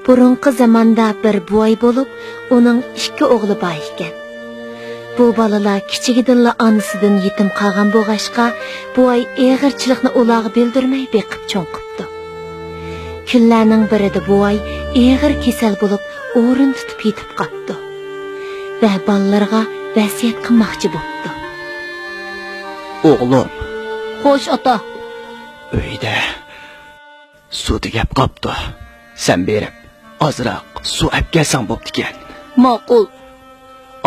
burunqi zamonda bir boy bo'lib, uning 2 o'g'li bor ekan. Bu balalar kichigidilla onasidan yetim qolgan bo'lg'ashqa, boy eg'irchilikni ularga bildirmay beqib cho'ng qipti. Kunlarning birida boy eg'ir kasal bo'lib, o'rin tutib yetib qoldi. Va balalarga vasiyat qilmoqchi bo'ldi. O'g'lim. Xo'sh, ota. Uyda suv tugab qopdi. Sen berib, ozroq suv olib kelsang bo'pti ekan. Ma'qul.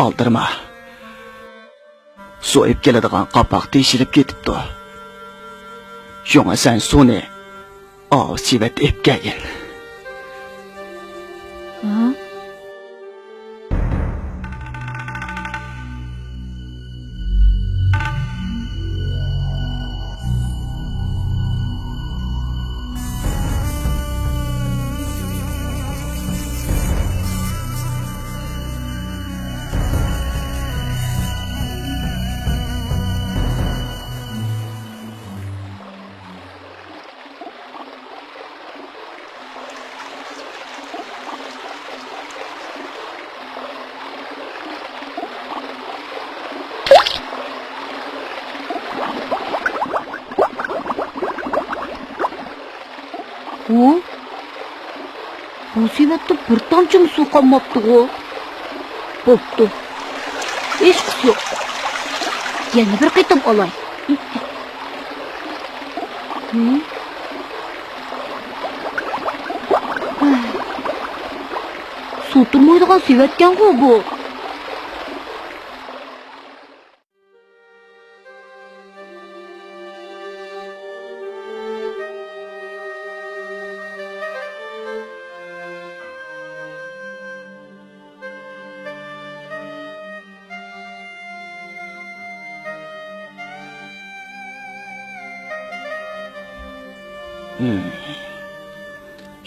Oldirma. Suv olib keladigan qapoq teshilib ketibdi. Shunga sen suvni sebet olib kelgin. Bu sebepte bir tamçı mı su kalmaptı o? Boptu. Hiç kız yok. Yana bir kaytam olay. Su turmaydigan sevetken bu.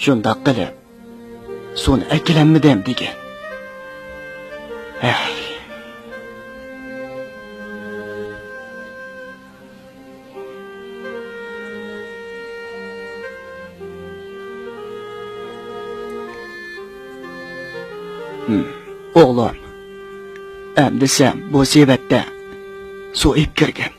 Shundoq qilib, suvni akilanmidim degan. O'g'lim, endi sen bu sebetте suv olib kirgin.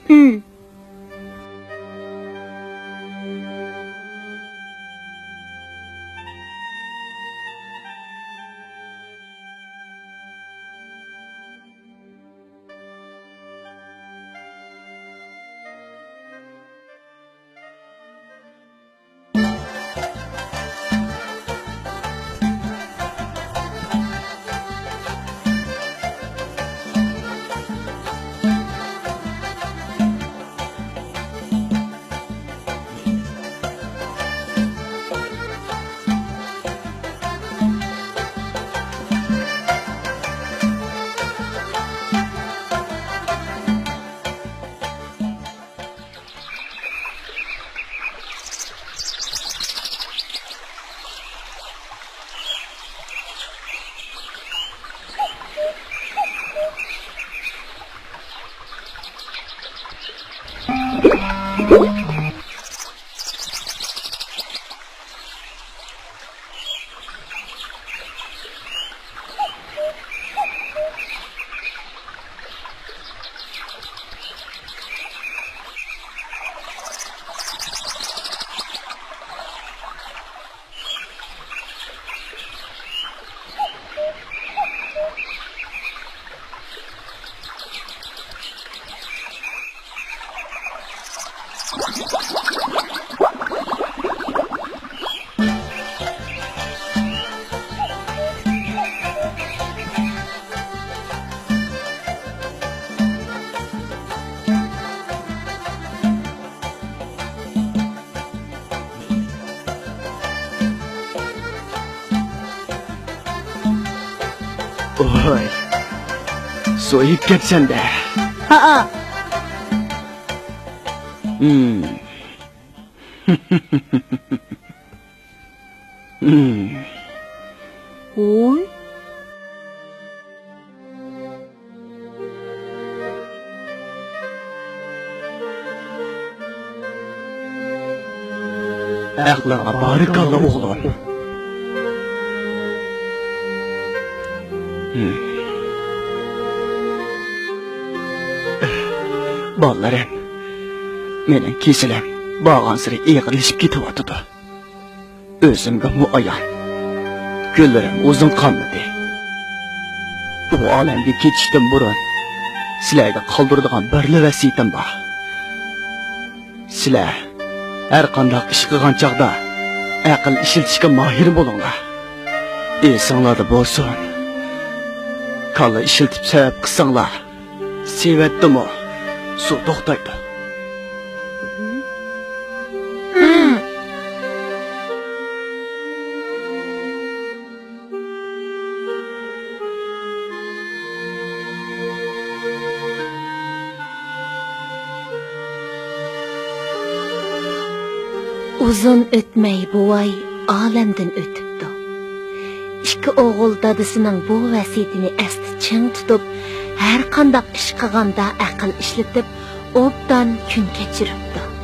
Oy, soyup ketsen de. Ha. Oy. Aklına barikallah oğlum. Балларым, менің кесілім bağan sırı eğirleşip ketivatıdı. Özümge muayyan. Güllerim uzun kalmadı. Bu alemde geçişten burun sizlerge kaldırdığım birli vəsiyetim var. Sizler her qandaq iş qılğan çağda aql işiltishga mahir bolunglar. Esinglarda bolsun. Kalla işiltip sebep qılsanglar. Sevettimi? Su toxtaydı. Uzun ötmey buvay alemden ötüptü. İki oğul dadısının bu vasiyetini esti çın tutup, her qandaq iş qılğanda aql işletip, obdan gün keçiripti.